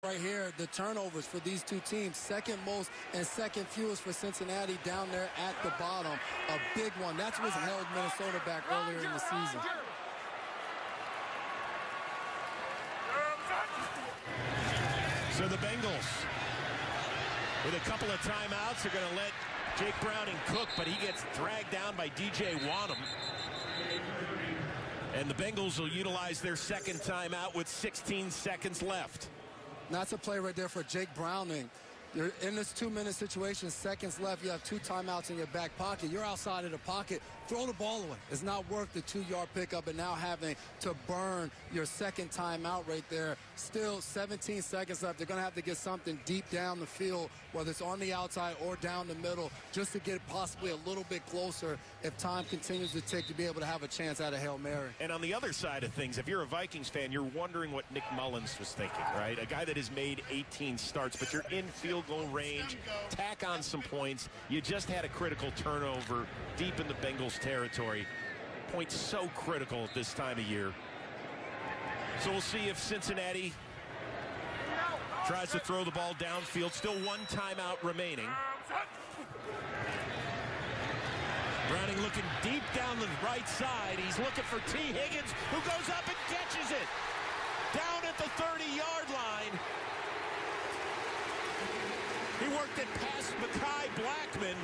Right here, the turnovers for these two teams, second most and second fewest for Cincinnati down there at the bottom. A big one. That's what's held Minnesota back earlier in the season. So the Bengals, with a couple of timeouts, are going to let Jake Browning cook, but he gets dragged down by DJ Wanham. And the Bengals will utilize their second timeout with 16 seconds left. That's a play right there for Jake Browning. You're in this 2-minute situation, seconds left. You have 2 timeouts in your back pocket. You're outside of the pocket. Throw the ball away. It's not worth the 2-yard pickup and now having to burn your second timeout right there. Still 17 seconds left. They're going to have to get something deep down the field, whether it's on the outside or down the middle, just to get possibly a little bit closer if time continues to tick to be able to have a chance at a Hail Mary. And on the other side of things, if you're a Vikings fan, you're wondering what Nick Mullins was thinking, right? A guy that has made 18 starts, but you're in field goal range, tack on some points. You just had a critical turnover deep in the Bengals territory. Points so critical at this time of year. So we'll see if Cincinnati tries to throw the ball downfield. Still 1 timeout remaining. Browning looking deep down the right side. He's looking for T. Higgins, who goes up and catches it down at the 30-yard line. He worked it past Mekhi Blackman,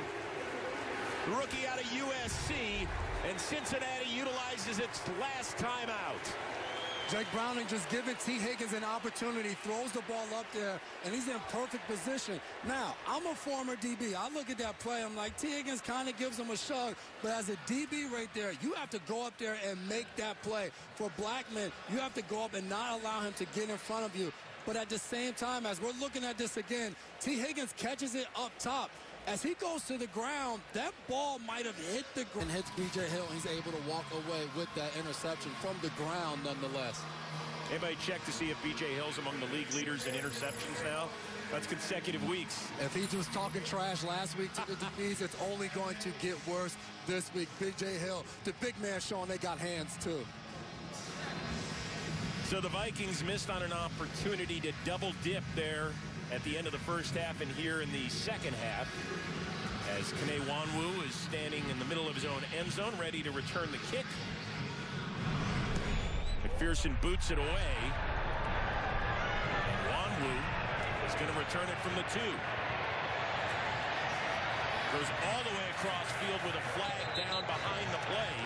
the rookie out of USC, and Cincinnati utilizes its last timeout. Jake Browning just giving T. Higgins an opportunity, throws the ball up there, and he's in perfect position. Now, I'm a former DB. I look at that play, I'm like, T. Higgins kind of gives him a shrug, but as a DB right there, you have to go up there and make that play. For Blackman, you have to go up and not allow him to get in front of you. But at the same time, as we're looking at this again, T. Higgins catches it up top. As he goes to the ground, that ball might have hit the ground and hits B.J. Hill. He's able to walk away with that interception from the ground nonetheless. Anybody check to see if B.J. Hill's among the league leaders in interceptions now? That's consecutive weeks. If he was talking trash last week to the DBs, it's only going to get worse this week. B.J. Hill, the big man showing they got hands too. So the Vikings missed on an opportunity to double dip there at the end of the first half and here in the second half, as Kene Nwanwu is standing in the middle of his own end zone ready to return the kick. McPherson boots it away. And Nwanwu is going to return it from the 2. Goes all the way across field with a flag down behind the play.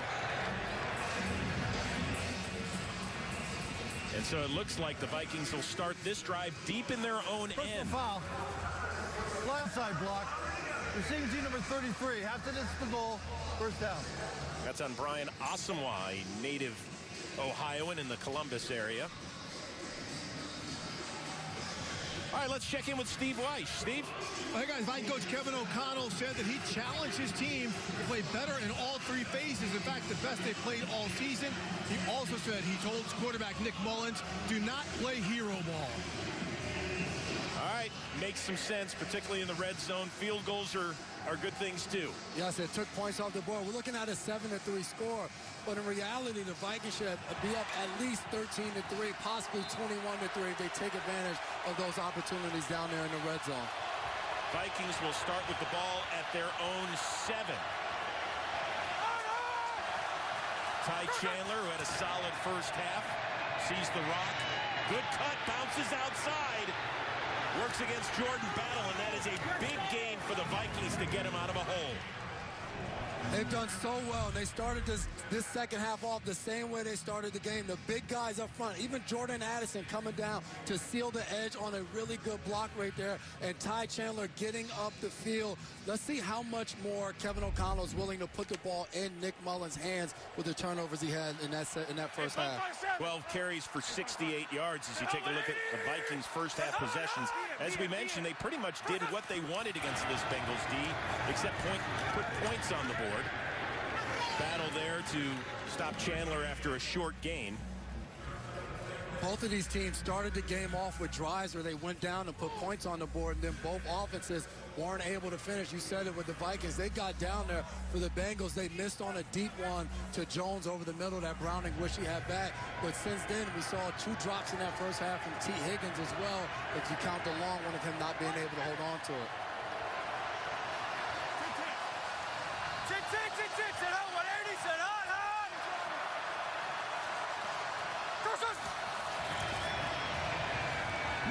And so it looks like the Vikings will start this drive deep in their own end. Foul. Blindside block. Receiving team number 33. After this, the goal. First down. That's on Brian Asamoah, a native Ohioan in the Columbus area. All right, let's check in with Steve Weish. Steve? Hey, guys, Viking coach Kevin O'Connell said that he challenged his team to play better in all 3 phases. In fact, the best they played all season. He also said he told his quarterback, Nick Mullins, do not play hero ball. All right, makes some sense, particularly in the red zone. Field goals are good things, too. Yes, it took points off the board. We're looking at a 7-3 score. But in reality, the Vikings should be up at least 13-3, possibly 21-3 if they take advantage of those opportunities down there in the red zone. Vikings will start with the ball at their own 7. Ty Chandler, who had a solid first half, sees the rock. Good cut, bounces outside. Works against Jordan Battle, and that is a big gain for the Vikings to get him out of a hole. They've done so well. They started this second half off the same way they started the game. The big guys up front, even Jordan Addison coming down to seal the edge on a really good block right there, and Ty Chandler getting up the field. Let's see how much more Kevin O'Connell is willing to put the ball in Nick Mullins' hands with the turnovers he had in that first half. 12 carries for 68 yards as you take a look at the Vikings' first half possessions. As we mentioned, they pretty much did what they wanted against this Bengals D, except put points on the board. Battle there to stop Chandler after a short gain. Both of these teams started the game off with drives where they went down and put points on the board, and then both offenses weren't able to finish. You said it with the Vikings. They got down there. For the Bengals, they missed on a deep one to Jones over the middle that Browning wished he had back. But since then, we saw 2 drops in that first half from T. Higgins as well, if you count the long one of him not being able to hold on to it.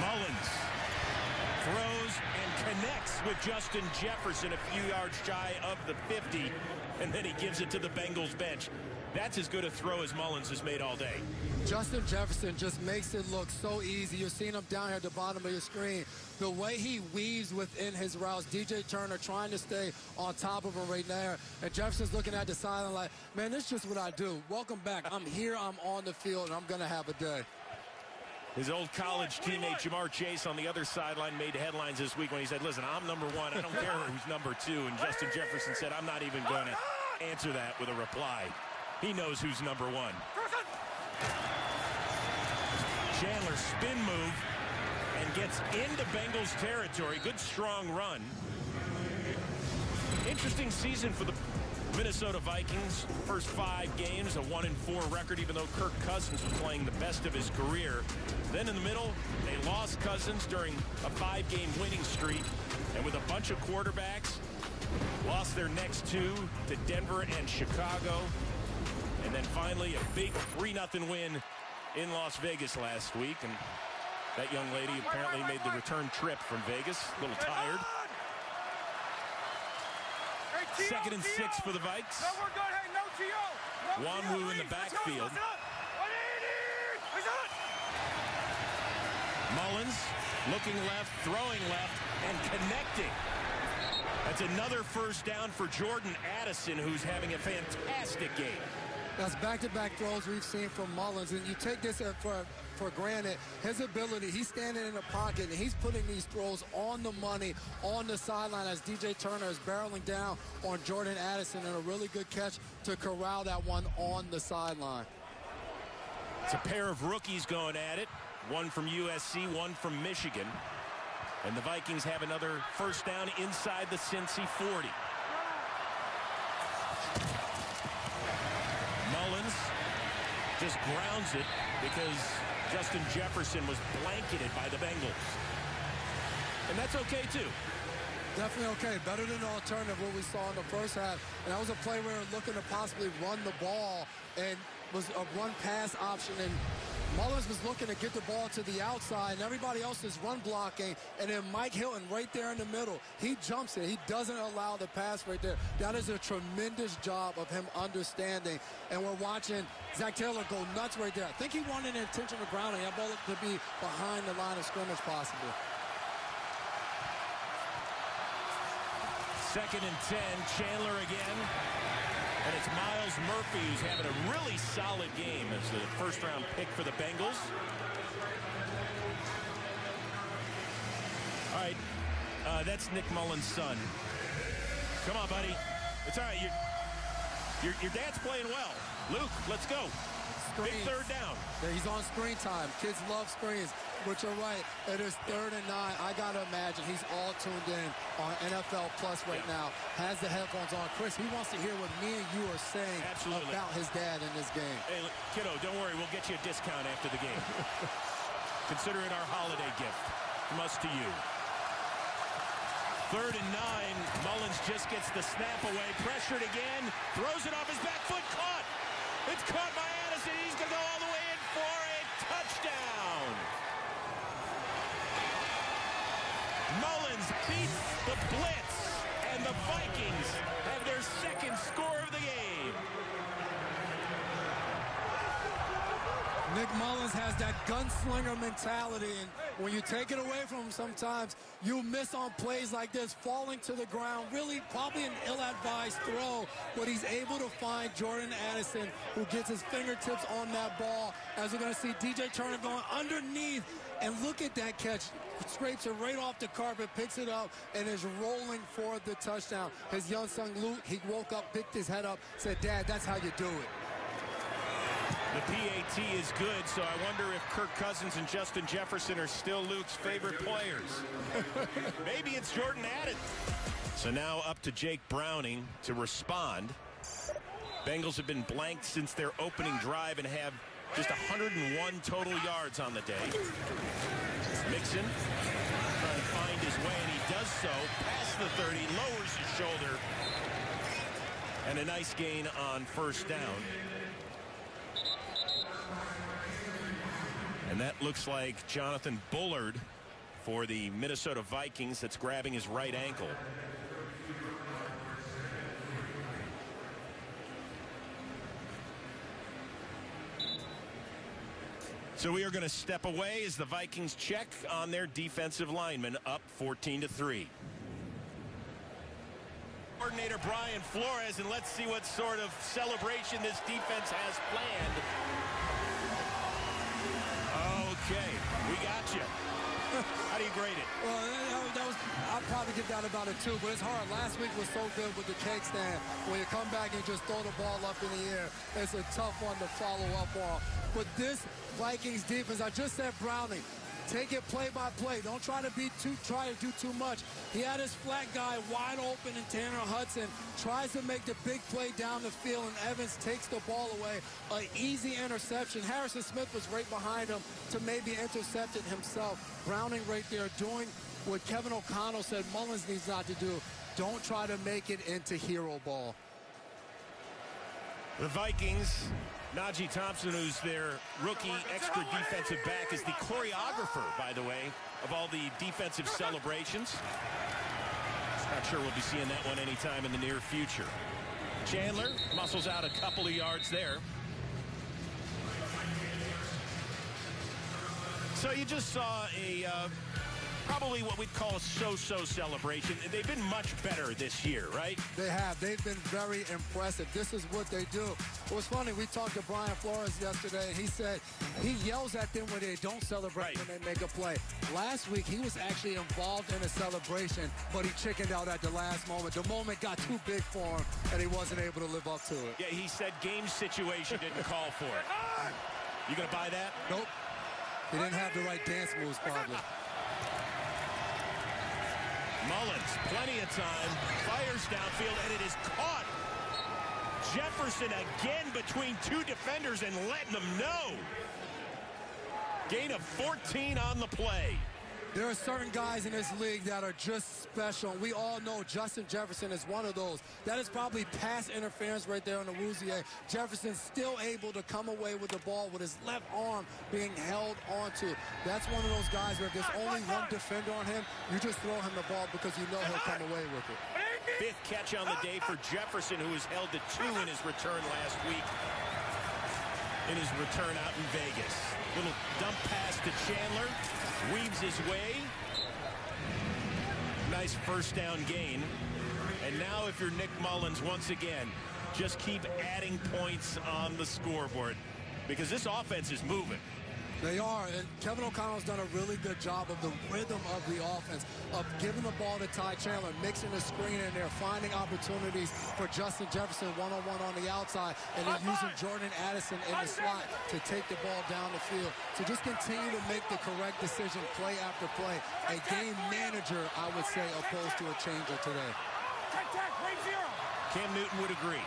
Mullins throws and connects with Justin Jefferson a few yards shy of the 50, and then he gives it to the Bengals bench. That's as good a throw as Mullins has made all day. Justin Jefferson just makes it look so easy. You're seeing him down here at the bottom of your screen. The way he weaves within his routes, DJ Turner trying to stay on top of him right there. And Jefferson's looking at the sideline like, man, this is just what I do. Welcome back. I'm here, I'm on the field, and I'm going to have a day. His old college teammate Jamar Chase on the other sideline made headlines this week when he said, listen, I'm number 1. I don't care who's number 2. And Justin Jefferson said, I'm not even going to answer that with a reply. He knows who's number 1. Chandler spin move and gets into Bengals territory. Good strong run. Interesting season for the Minnesota Vikings. First 5 games, a 1-4 record, even though Kirk Cousins was playing the best of his career. Then in the middle, they lost Cousins during a 5-game winning streak. And with a bunch of quarterbacks, lost their next 2 to Denver and Chicago. And then finally a big 3-0 win in Las Vegas last week. And that young lady apparently made the return trip from Vegas. A little tired. 2nd and 6 for the Vikes. Wanwu in the backfield. Mullins looking left, throwing left, and connecting. That's another first down for Jordan Addison, who's having a fantastic game. That's back-to-back throws we've seen from Mullins, and you take this for granted. His ability, he's standing in the pocket, and he's putting these throws on the money, on the sideline as DJ Turner is barreling down on Jordan Addison, and a really good catch to corral that one on the sideline. It's a pair of rookies going at it, one from USC, one from Michigan. And the Vikings have another first down inside the Cincy 40. Mullins just grounds it because Justin Jefferson was blanketed by the Bengals. And that's okay, too. Definitely okay. Better than the alternative, what we saw in the first half. And that was a play where we were looking to possibly run the ball, and was a run-pass option. And Mullins was looking to get the ball to the outside, and everybody else is run blocking. And then Mike Hilton right there in the middle. He jumps it. He doesn't allow the pass right there. That is a tremendous job of him understanding. And we're watching Zach Taylor go nuts right there. I think he wanted an intentional grounding. That ball could be behind the line of scrimmage possibly. 2nd and 10, Chandler again. And it's Miles Murphy who's having a really solid game as the first-round pick for the Bengals. All right, that's Nick Mullins' son. Come on, buddy. It's all right. Your dad's playing well. Luke, let's go. Big third down. Yeah, he's on screen time. Kids love screens. But you're right. It is 3rd and 9. I got to imagine he's all tuned in on NFL Plus right now. Has the headphones on. Chris, he wants to hear what me and you are saying about his dad in this game. Hey, kiddo, don't worry. We'll get you a discount after the game. Consider it our holiday gift from us to you. 3rd and 9. Mullins just gets the snap away. Pressured again. Throws it off his back foot. Caught. It's caught by Addison. He's going to go all the way in for a touchdown. Mullins beats the blitz, and the Vikings have their 2nd score of the game. Nick Mullins has that gunslinger mentality, and when you take it away from him sometimes, you miss on plays like this, falling to the ground, really probably an ill-advised throw, but he's able to find Jordan Addison, who gets his fingertips on that ball, as we're going to see DJ Turner going underneath, and look at that catch. Scrapes it right off the carpet, picks it up, and is rolling for the touchdown. His young son Luke, he woke up, picked his head up, said, "Dad, that's how you do it." The PAT is good, so I wonder if Kirk Cousins and Justin Jefferson are still Luke's favorite players. Maybe it's Jordan Addison. So now up to Jake Browning to respond. Bengals have been blanked since their opening drive and have just 101 total yards on the day. Mixon trying to find his way, and he does so past the 30, lowers his shoulder, and a nice gain on first down. And that looks like Jonathan Bullard for the Minnesota Vikings that's grabbing his right ankle. So we are going to step away as the Vikings check on their defensive lineman, up 14-3. Coordinator Brian Flores, and let's see what sort of celebration this defense has planned. Okay, we got you. How do you grade it? Well, I'll probably give that about a 2, but it's hard. Last week was so good with the cake stand. When you come back and just throw the ball up in the air, it's a tough one to follow up on. But this Vikings defense, I just said Browning, take it play by play. Don't try to do too much. He had his flat guy wide open, and Tanner Hudson tries to make the big play down the field, and Evans takes the ball away. An easy interception. Harrison Smith was right behind him to maybe intercept it himself. Browning right there doing what Kevin O'Connell said Mullins needs not to do. Don't try to make it into hero ball. The Vikings, Najee Thompson, who's their rookie extra defensive back, is the choreographer, by the way, of all the defensive celebrations. Not sure we'll be seeing that one anytime in the near future. Chandler muscles out a couple of yards there. So you just saw a probably what we'd call a so-so celebration. They've been much better this year, right? They have. They've been very impressive. This is what they do. It was funny. We talked to Brian Flores yesterday, and he said he yells at them when they don't celebrate, when they make a play. Last week, he was actually involved in a celebration, but he chickened out at the last moment. The moment got too big for him, and he wasn't able to live up to it. Yeah, he said game situation didn't call for it. You going to buy that? Nope. He didn't have the right dance moves, probably. Mullins, plenty of time, fires downfield, and it is caught. Jefferson again between two defenders and letting them know. Gain of 14 on the play. There are certain guys in this league that are just special. We all know Justin Jefferson is one of those. That is probably pass interference right there on the Rouzier. Jefferson's still able to come away with the ball with his left arm being held onto. That's one of those guys where if there's only one defender on him, you just throw him the ball because you know he'll come away with it. Fifth catch on the day for Jefferson, who was held to 2 in his return last week. In his return out in Vegas. Little dump pass to Chandler. Weaves his way. Nice first down gain. And now if you're Nick Mullins, once again, just keep adding points on the scoreboard because this offense is moving. They are, and Kevin O'Connell's done a really good job of the rhythm of the offense, of giving the ball to Ty Chandler, mixing the screen in there, finding opportunities for Justin Jefferson one-on-one on the outside, and then using Jordan Addison in the slot to take the ball down the field. So just continue to make the correct decision play after play. A game manager, I would say, opposed to a changer today. Cam Newton would agree.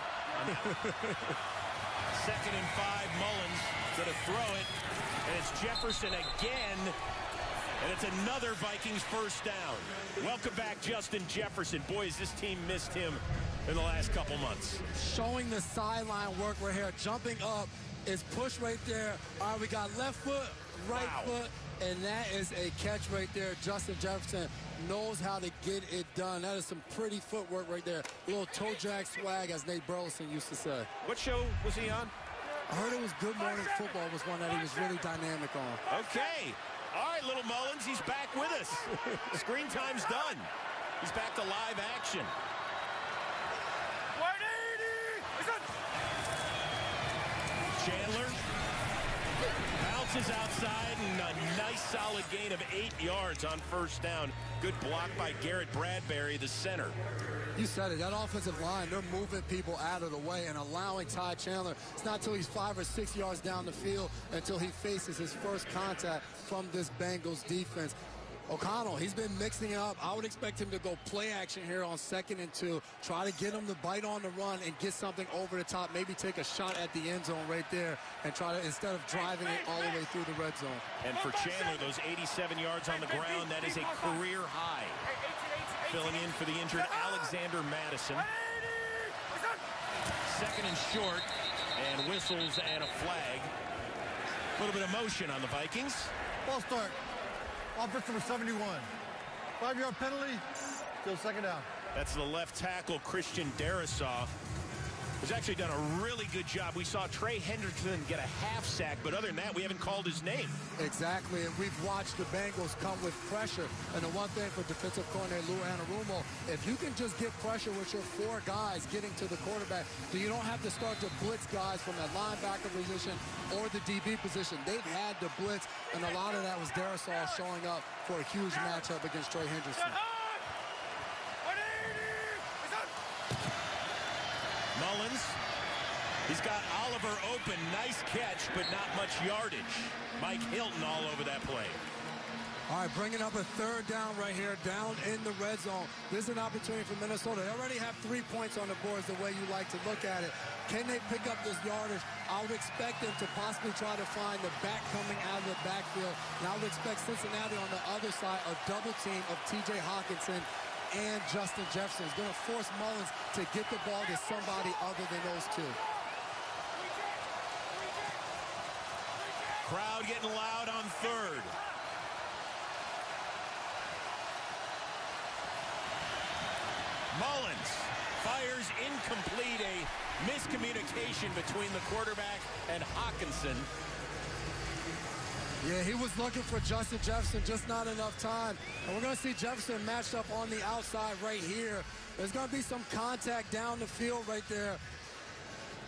2nd and 5, Mullins going to throw it. And it's Jefferson again, and it's another Vikings first down. Welcome back, Justin Jefferson. Boy, has this team missed him in the last couple months. Showing the sideline work right here, jumping up, is push right there. All right, we got left foot, right foot, and that is a catch right there. Justin Jefferson knows how to get it done. That is some pretty footwork right there. A little toe drag swag, as Nate Burleson used to say. What show was he on? I heard it was Good Morning Football was one that he was really dynamic on. Okay. All right, little Mullins, he's back with us. Screen time's done. He's back to live action. Chandler bounces outside, and a nice solid gain of 8 yards on first down. Good block by Garrett Bradbury, the center. You said it. That offensive line, they're moving people out of the way and allowing Ty Chandler. It's not until he's 5 or 6 yards down the field until he faces his first contact from this Bengals defense. O'Connell, he's been mixing it up. I would expect him to go play action here on 2nd and 2. Try to get him to bite on the run and get something over the top. Maybe take a shot at the end zone right there and try to, instead of driving it all the way through the red zone. And for Chandler, those 87 yards on the ground, that is a career high. Filling in for the injured Alexander Madison. 2nd and short, and whistles and a flag. A little bit of motion on the Vikings. Ball start. Offense number 71. 5-yard penalty. Still 2nd down. That's the left tackle, Christian Darrisaw. Has actually done a really good job. We saw Trey Hendrickson get a half sack, but other than that, we haven't called his name. Exactly, and we've watched the Bengals come with pressure. And the one thing for defensive coordinator Lou Anarumo, if you can just get pressure with your 4 guys getting to the quarterback, so you don't have to start to blitz guys from that linebacker position or the DB position. They've had the blitz, and a lot of that was Darrisaw showing up for a huge matchup against Trey Hendrickson. Mullins, he's got Oliver open. Nice catch, but not much yardage. Mike Hilton all over that play. All right, bringing up a 3rd down right here, down in the red zone. This is an opportunity for Minnesota. They already have 3 points on the boards the way you like to look at it. Can they pick up this yardage? I would expect them to possibly try to find the back coming out of the backfield. And I would expect Cincinnati on the other side, a double team of T.J. Hawkinson and Justin Jefferson is going to force Mullins to get the ball to somebody other than those 2. Crowd getting loud on 3rd. Mullins fires incomplete, a miscommunication between the quarterback and Hawkinson. Yeah, he was looking for Justin Jefferson, just not enough time. And we're going to see Jefferson matched up on the outside right here. There's going to be some contact down the field right there.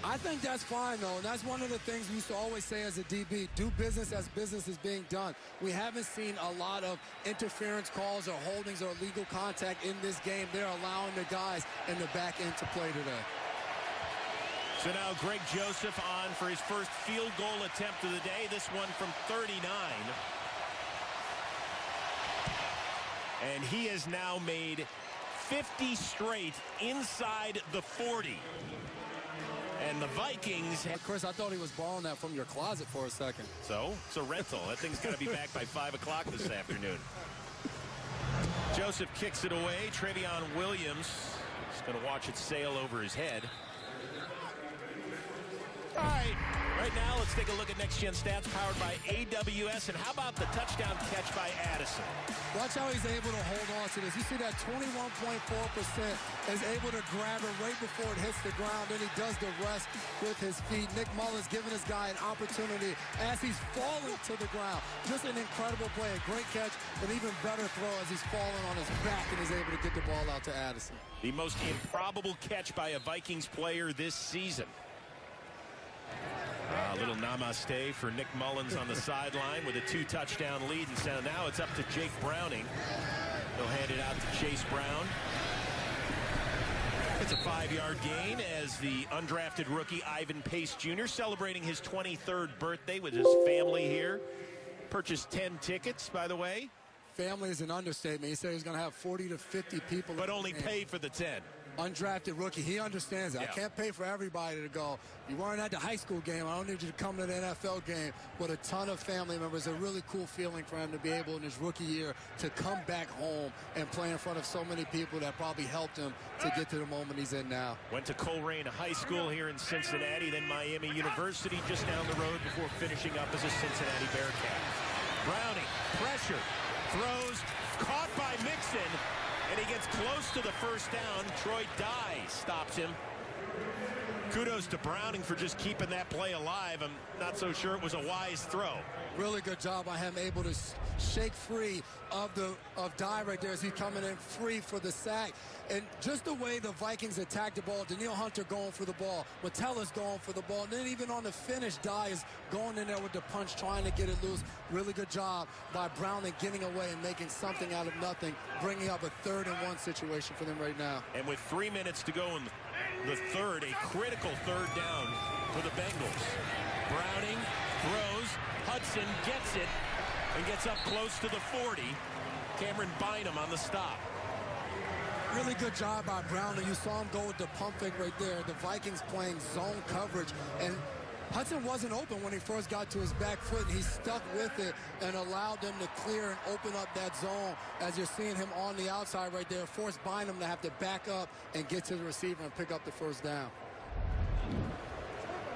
I think that's fine, though, and that's one of the things we used to always say as a DB, do business as business is being done. We haven't seen a lot of interference calls or holdings or illegal contact in this game. They're allowing the guys in the back end to play today. So now Greg Joseph on for his first field goal attempt of the day. This one from 39. And he has now made 50 straight inside the 40. And the Vikings... Chris, I thought he was borrowing that from your closet for a second. So? It's a rental. That thing's got to be back by 5 o'clock this afternoon. Joseph kicks it away. Trevion Williams is going to watch it sail over his head. All right, right now let's take a look at Next Gen Stats powered by AWS. And how about the touchdown catch by Addison? Watch how he's able to hold on to this. You see that 21.4% is able to grab it right before it hits the ground. Then he does the rest with his feet. Nick Mullins giving this guy an opportunity as he's falling to the ground. Just an incredible play, a great catch, but even better throw as he's falling on his back and is able to get the ball out to Addison. The most improbable catch by a Vikings player this season. A little namaste for Nick Mullins on the sideline with a 2-touchdown lead. And so now it's up to Jake Browning. He'll hand it out to Chase Brown. It's a 5-yard gain as the undrafted rookie Ivan Pace Jr. celebrating his 23rd birthday with his family here. Purchased 10 tickets, by the way. Family is an understatement. He said he was going to have 40 to 50 people. But only paid for the 10. Undrafted rookie, he understands that. Yeah. I can't pay for everybody to go. You weren't at the high school game. I don't need you to come to the NFL game with a ton of family members. A really cool feeling for him to be able in his rookie year to come back home and play in front of so many people that probably helped him to get to the moment he's in now. Went to Coleraine High School here in Cincinnati, then Miami University just down the road before finishing up as a Cincinnati Bearcat. Browning, pressure, throws, caught by Mixon. And he gets close to the first down. Troy Dye stops him. Kudos to Browning for just keeping that play alive. I'm not so sure it was a wise throw. Really good job by him, able to shake free of Dye right there as he's coming in free for the sack. And just the way the Vikings attacked the ball, Danielle Hunter going for the ball, Metellus going for the ball, and then even on the finish, Dye is going in there with the punch, trying to get it loose. Really good job by Browning getting away and making something out of nothing, bringing up a 3rd-and-1 situation for them right now. And with 3 minutes to go in the third, a critical 3rd down for the Bengals. Browning throws, Hudson gets it and gets up close to the 40. Cameron Bynum on the stop. Really good job by Browning. You saw him go with the pump fake right there. The Vikings playing zone coverage, and Hudson wasn't open when he first got to his back foot. He stuck with it and allowed them to clear and open up that zone, as you're seeing him on the outside right there. Forced Bynum to have to back up and get to the receiver and pick up the 1st down.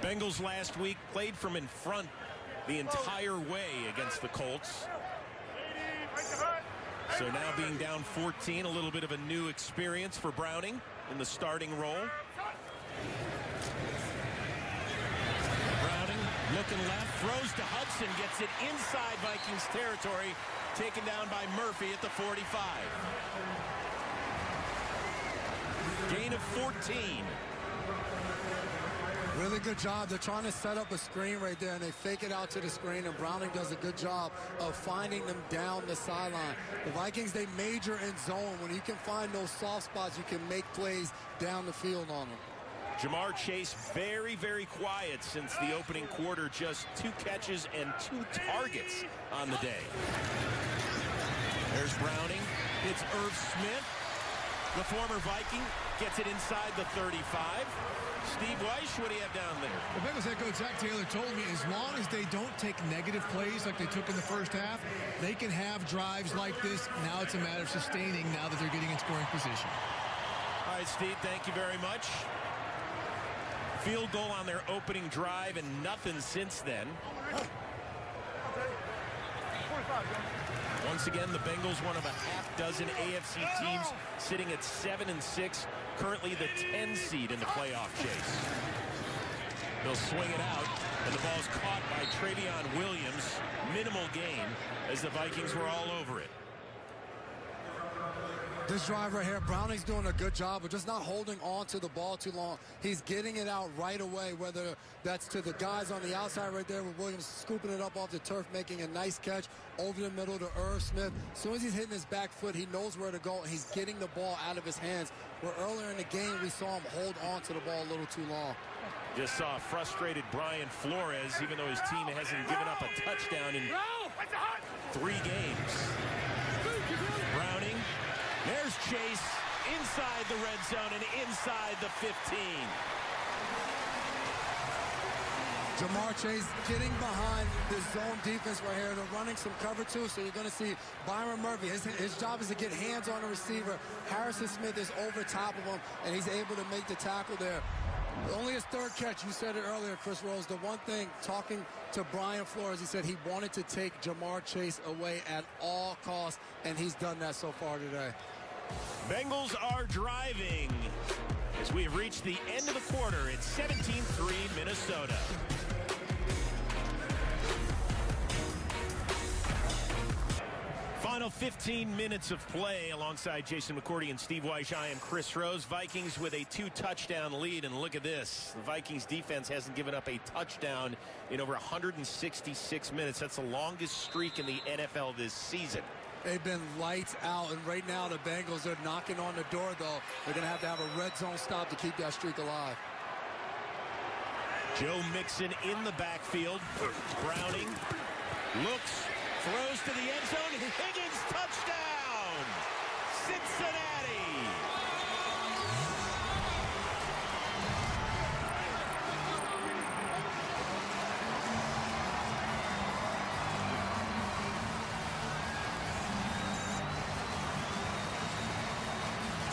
Bengals last week played from in front the entire way against the Colts. So now being down 14, a little bit of a new experience for Browning in the starting role. Browning looking left, throws to Hudson, gets it inside Vikings territory, taken down by Murphy at the 45. Gain of 14. Really good job. They're trying to set up a screen right there, and they fake it out to the screen, and Browning does a good job of finding them down the sideline. The Vikings, they major in zone. When you can find those soft spots, you can make plays down the field on them. Jamar Chase very, very quiet since the opening quarter. Just 2 catches and 2 targets on the day. There's Browning. It's Irv Smith, the former Viking, gets it inside the 35. Steve Weiss, what do you have down there? The Bengals head coach Zach Taylor told me as long as they don't take negative plays like they took in the first half, they can have drives like this. Now it's a matter of sustaining now that they're getting in scoring position. All right, Steve, thank you very much. Field goal on their opening drive and nothing since then. Once again, the Bengals, one of a half-dozen AFC teams, sitting at 7-6, currently the 10 seed in the playoff chase. They'll swing it out, and the ball's caught by Travion Williams. Minimal gain as the Vikings were all over it. This drive right here, Browning's doing a good job of just not holding on to the ball too long. He's getting it out right away, whether that's to the guys on the outside right there with Williams scooping it up off the turf, making a nice catch over the middle to Irv Smith. As soon as he's hitting his back foot, he knows where to go, and he's getting the ball out of his hands. Where earlier in the game, we saw him hold on to the ball a little too long. Just saw a frustrated Brian Flores, even though his team hasn't given up a touchdown in 3 games. Browning. There's Chase inside the red zone and inside the 15. Jamar Chase getting behind the zone defense right here. They're running some cover too, so you're going to see Byron Murphy. His job is to get hands on the receiver. Harrison Smith is over top of him, and he's able to make the tackle there. Only his 3rd catch. You said it earlier, Chris Rose. The one thing, talking to Brian Flores, he said he wanted to take Jamar Chase away at all costs, and he's done that so far today. Bengals are driving as we have reached the end of the quarter. It's 17-3 Minnesota. Final 15 minutes of play alongside Jason McCourty and Steve Weiss. I am Chris Rose. Vikings with a 2-touchdown lead, and look at this. The Vikings defense hasn't given up a touchdown in over 166 minutes. That's the longest streak in the NFL this season. They've been lights out, and right now the Bengals are knocking on the door, though. They're going to have a red zone stop to keep that streak alive. Joe Mixon in the backfield. Browning looks, throws to the end zone. Higgins, touchdown! Cincinnati!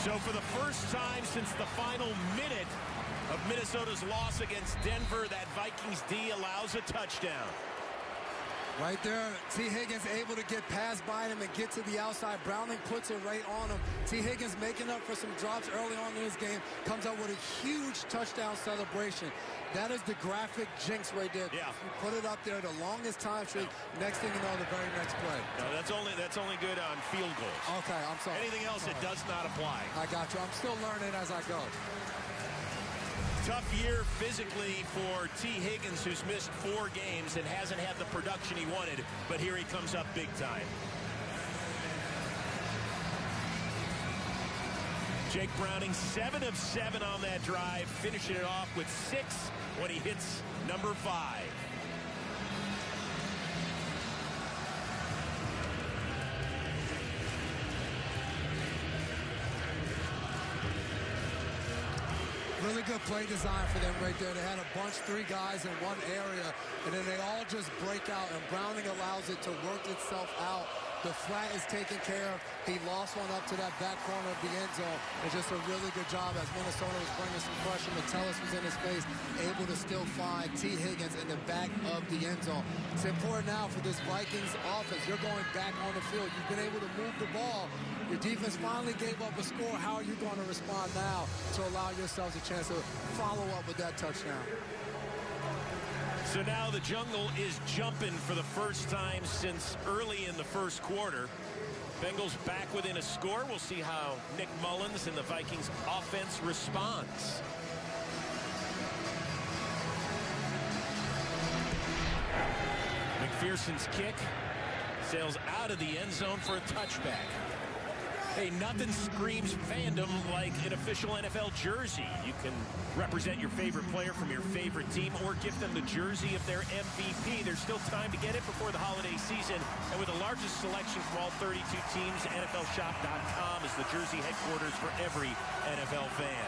So for the first time since the final minute of Minnesota's loss against Denver, that Vikings D allows a touchdown. Right there, T. Higgins able to get past by him and get to the outside. Browning puts it right on him. T. Higgins making up for some drops early on in this game. Comes out with a huge touchdown celebration. That is the graphic jinx right there. Yeah. You put it up there, the longest time streak. Next thing you know, the very next play. No, that's only good on field goals. Okay, I'm sorry. Anything else, it does not apply. I got you. I'm still learning as I go. Tough year physically for T. Higgins, who's missed 4 games and hasn't had the production he wanted, but here he comes up big time. Jake Browning, 7 of 7 on that drive, finishing it off with 6 when he hits number 5. Really good play design for them right there. They had a bunch, 3 guys in one area, and then they all just break out, and Browning allows it to work itself out. The flat is taken care of. He lost one up to that back corner of the end zone. It's just a really good job as Minnesota was bringing some pressure. Metellus was in his face, able to still find T. Higgins in the back of the end zone. It's important now for this Vikings offense. You're going back on the field. You've been able to move the ball. Your defense finally gave up a score. How are you going to respond now to allow yourselves a chance to follow up with that touchdown? So now the jungle is jumping for the first time since early in the first quarter. Bengals back within a score. We'll see how Nick Mullins and the Vikings offense responds. McPherson's kick sails out of the end zone for a touchback. Hey, nothing screams fandom like an official NFL jersey. You can represent your favorite player from your favorite team or gift them the jersey of their MVP. There's still time to get it before the holiday season. And with the largest selection from all 32 teams, NFLshop.com is the jersey headquarters for every NFL fan.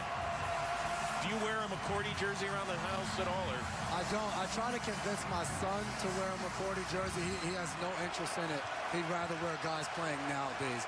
Do you wear a McCourty jersey around the house at all? Or? I don't. I try to convince my son to wear a McCourty jersey. He has no interest in it. He'd rather wear guys playing nowadays.